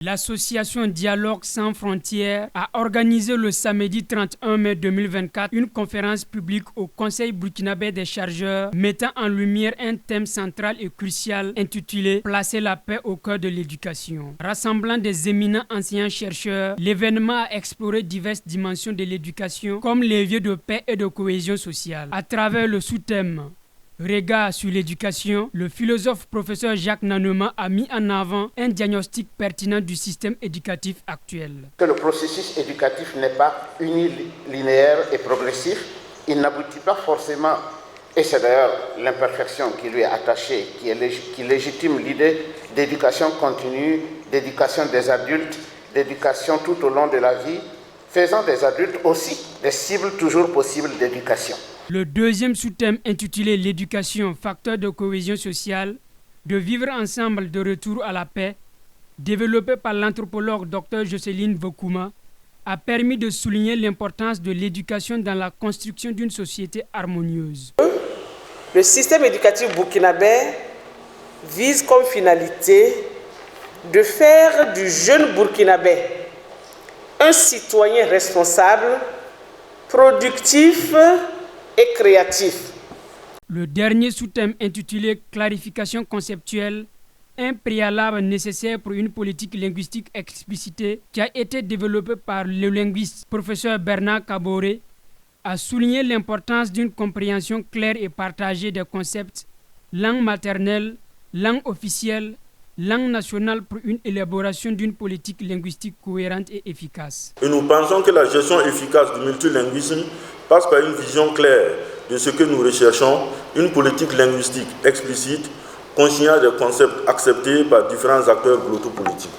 L'association Dialogue sans frontières a organisé le samedi 31 mai 2024 une conférence publique au Conseil burkinabé des chargeurs mettant en lumière un thème central et crucial intitulé « Placer la paix au cœur de l'éducation ». Rassemblant des éminents enseignants-chercheurs, l'événement a exploré diverses dimensions de l'éducation comme levier de paix et de cohésion sociale. À travers le sous-thème Regard sur l'éducation, le philosophe professeur Jacques Nanema a mis en avant un diagnostic pertinent du système éducatif actuel. Que le processus éducatif n'est pas unilinéaire et progressif, il n'aboutit pas forcément, et c'est d'ailleurs l'imperfection qui lui est attachée, qui légitime l'idée d'éducation continue, d'éducation des adultes, d'éducation tout au long de la vie, faisant des adultes aussi des cibles toujours possibles d'éducation. Le deuxième sous-thème intitulé « L'éducation, facteur de cohésion sociale, de vivre ensemble de retour à la paix », développé par l'anthropologue Dr Jocelyne Vokouma, a permis de souligner l'importance de l'éducation dans la construction d'une société harmonieuse. Le système éducatif burkinabé vise comme finalité de faire du jeune burkinabé un citoyen responsable, productif et créatif. Le dernier sous-thème intitulé « Clarification conceptuelle », un préalable nécessaire pour une politique linguistique explicitée qui a été développé par le linguiste professeur Bernard Kaboré, a souligné l'importance d'une compréhension claire et partagée des concepts langue maternelle, langue officielle, langue nationale pour une élaboration d'une politique linguistique cohérente et efficace. Et nous pensons que la gestion efficace du multilinguisme passe par une vision claire de ce que nous recherchons, une politique linguistique explicite, consignant des concepts acceptés par différents acteurs politiques.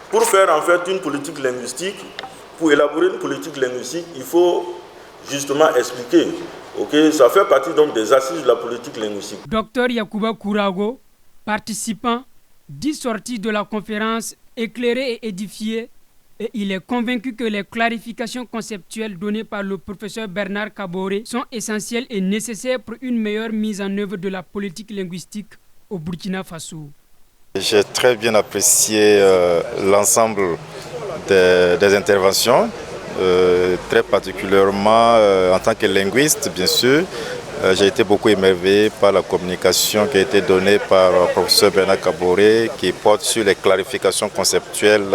Pour faire en fait une politique linguistique, pour élaborer une politique linguistique, il faut justement expliquer. Ça fait partie donc des assises de la politique linguistique. Dr Yacouba Kourago, participant, dit sorti de la conférence éclairé et édifié, et il est convaincu que les clarifications conceptuelles données par le professeur Bernard Kaboré sont essentielles et nécessaires pour une meilleure mise en œuvre de la politique linguistique au Burkina Faso. J'ai très bien apprécié l'ensemble des interventions, très particulièrement en tant que linguiste, bien sûr. J'ai été beaucoup émerveillé par la communication qui a été donnée par le professeur Bernard Kaboré qui porte sur les clarifications conceptuelles,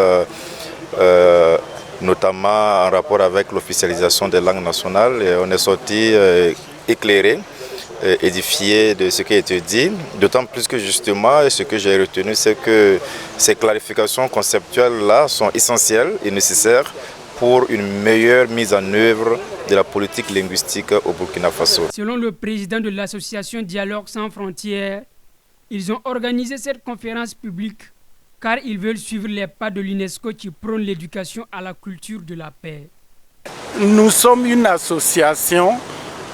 notamment en rapport avec l'officialisation des langues nationales. Et on est sorti éclairé, édifié de ce qui a été dit, d'autant plus que justement, ce que j'ai retenu, c'est que ces clarifications conceptuelles-là sont essentielles et nécessaires pour une meilleure mise en œuvre de la politique linguistique au Burkina Faso. Selon le président de l'association Dialogue sans frontières, ils ont organisé cette conférence publique car ils veulent suivre les pas de l'UNESCO qui prône l'éducation à la culture de la paix. Nous sommes une association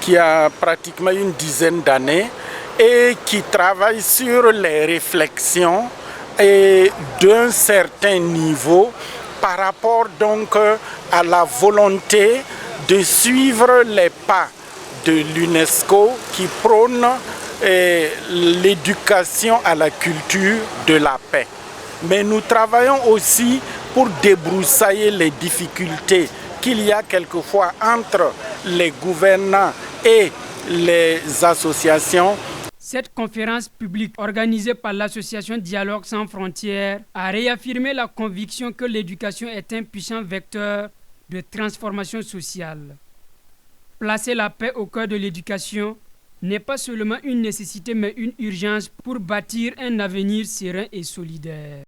qui a pratiquement une dizaine d'années et qui travaille sur les réflexions et d'un certain niveau par rapport donc à la volonté de suivre les pas de l'UNESCO qui prône l'éducation à la culture de la paix. Mais nous travaillons aussi pour débroussailler les difficultés qu'il y a quelquefois entre les gouvernants et les associations. Cette conférence publique organisée par l'association Dialogue sans frontières a réaffirmé la conviction que l'éducation est un puissant vecteur de transformation sociale. Placer la paix au cœur de l'éducation n'est pas seulement une nécessité mais une urgence pour bâtir un avenir serein et solidaire.